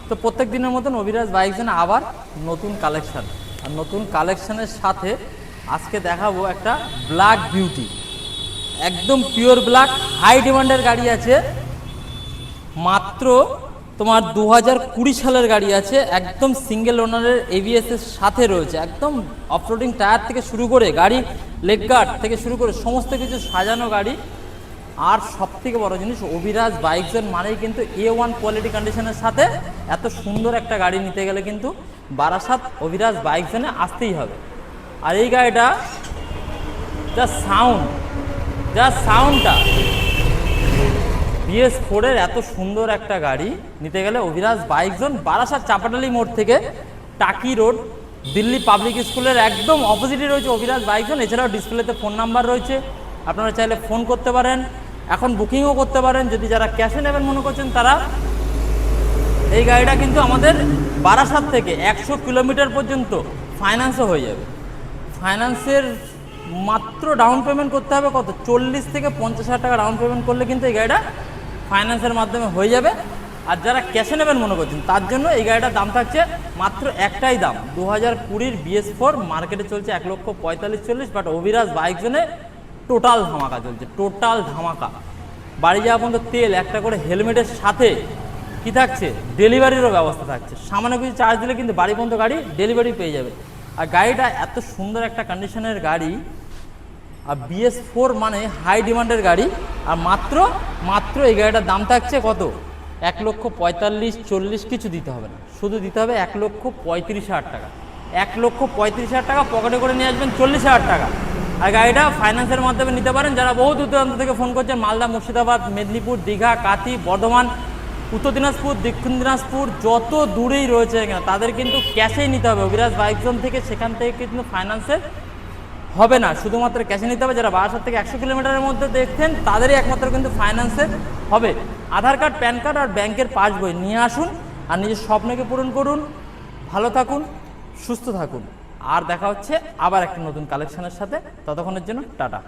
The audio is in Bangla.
তো প্রত্যেক দিনের মতন অভিরাজ বাইক জোনে আবার নতুন কালেকশান, আর নতুন কালেকশানের সাথে আজকে দেখাবো একটা ব্ল্যাক বিউটি, একদম পিওর ব্ল্যাক, হাই ডিমান্ডের গাড়ি আছে। মাত্র তোমার 2020 সালের গাড়ি আছে, একদম সিঙ্গেল ওনারের ABS এর সাথে রয়েছে, একদম অফরোডিং টায়ার থেকে শুরু করে গাড়ি লেগ গার্ড থেকে শুরু করে সমস্ত কিছু সাজানো গাড়ি। আর সবথেকে বড় জিনিস, অভিরাজ বাইক জোন মানেই কিন্তু A1 কোয়ালিটি কন্ডিশনের সাথে এত সুন্দর একটা গাড়ি নিতে গেলে কিন্তু বারাসাত অভিরাজ বাইক জোনে আসতেই হবে। আর এই গাড়িটা যা সাউন্ডটা BS4 এর এত সুন্দর একটা গাড়ি নিতে গেলে অভিরাজ বাইক জোন, বারাসাত চাপাটালি মোড় থেকে টাকি রোড, দিল্লি পাবলিক স্কুলের একদম অপোজিটে রয়েছে অভিরাজ বাইক জোন। এছাড়াও ডিসপ্লেতে ফোন নাম্বার রয়েছে, আপনারা চাইলে ফোন করতে পারেন, এখন বুকিংও করতে পারেন। যদি যারা ক্যাশে নেবেন মনে করছেন তারা, এই গাড়িটা কিন্তু আমাদের বারাসাত থেকে 100 কিলোমিটার পর্যন্ত ফাইন্যান্সও হয়ে যাবে। ফাইন্যান্সের মাত্র ডাউন পেমেন্ট করতে হবে কত, 40 থেকে 50,000 টাকা ডাউন পেমেন্ট করলে কিন্তু এই গাড়িটা ফাইন্যান্সের মাধ্যমে হয়ে যাবে। আর যারা ক্যাশে নেবেন মনে করছেন তার জন্য এই গাড়িটার দাম থাকছে মাত্র একটাই দাম, 2020 BS4, মার্কেটে চলছে 1,45,40, বাট অভিরাজ বাইক জোনে টোটাল ধামাকা চলছে, টোটাল ধামাকা। বাড়ি যাওয়া পর্যন্ত তেল, একটা করে হেলমেটের সাথে কি থাকছে, ডেলিভারিরও ব্যবস্থা থাকছে। সামান্য কিছু চার্জ দিলে কিন্তু বাড়ি পর্যন্ত গাড়ি ডেলিভারি পেয়ে যাবে। আর গাড়িটা এত সুন্দর একটা কন্ডিশনের গাড়ি, আর BS4 মানে হাই ডিমান্ডের গাড়ি। আর মাত্র এই গাড়িটার দাম থাকছে কত, 1,45,40 কিছু দিতে হবে না, শুধু দিতে হবে 1,35,000 টাকা। 1,35,000 টাকা পকেটে করে নিয়ে আসবেন 40,000 টাকা। আর গাড়িটা ফাইন্যান্সের মাধ্যমে নিতে পারেন। যারা বহু দূর দূরান্ত থেকে ফোন করছেন, মালদা, মুর্শিদাবাদ, মেদিনীপুর, দীঘা, কাঁথি, বর্ধমান, উত্তর দিনাজপুর, দক্ষিণ দিনাজপুর, যত দূরেই রয়েছে এখানে, তাদের কিন্তু ক্যাশেই নিতে হবে অভিরাজ বাইক জোন থেকে। সেখান থেকে কিন্তু ফাইন্যান্সের হবে না, শুধুমাত্র ক্যাশে নিতে হবে। যারা বারাসাত থেকে 100 কিলোমিটারের মধ্যে দেখছেন তাদেরই একমাত্র কিন্তু ফাইন্যান্সের হবে। আধার কার্ড, প্যান কার্ড আর ব্যাংকের পাসবই নিয়ে আসুন আর নিজের স্বপ্নকে পূরণ করুন। ভালো থাকুন, সুস্থ থাকুন, আর দেখা হচ্ছে আবার একটা নতুন কালেকশনের সাথে। ততক্ষণের জন্য টাটা।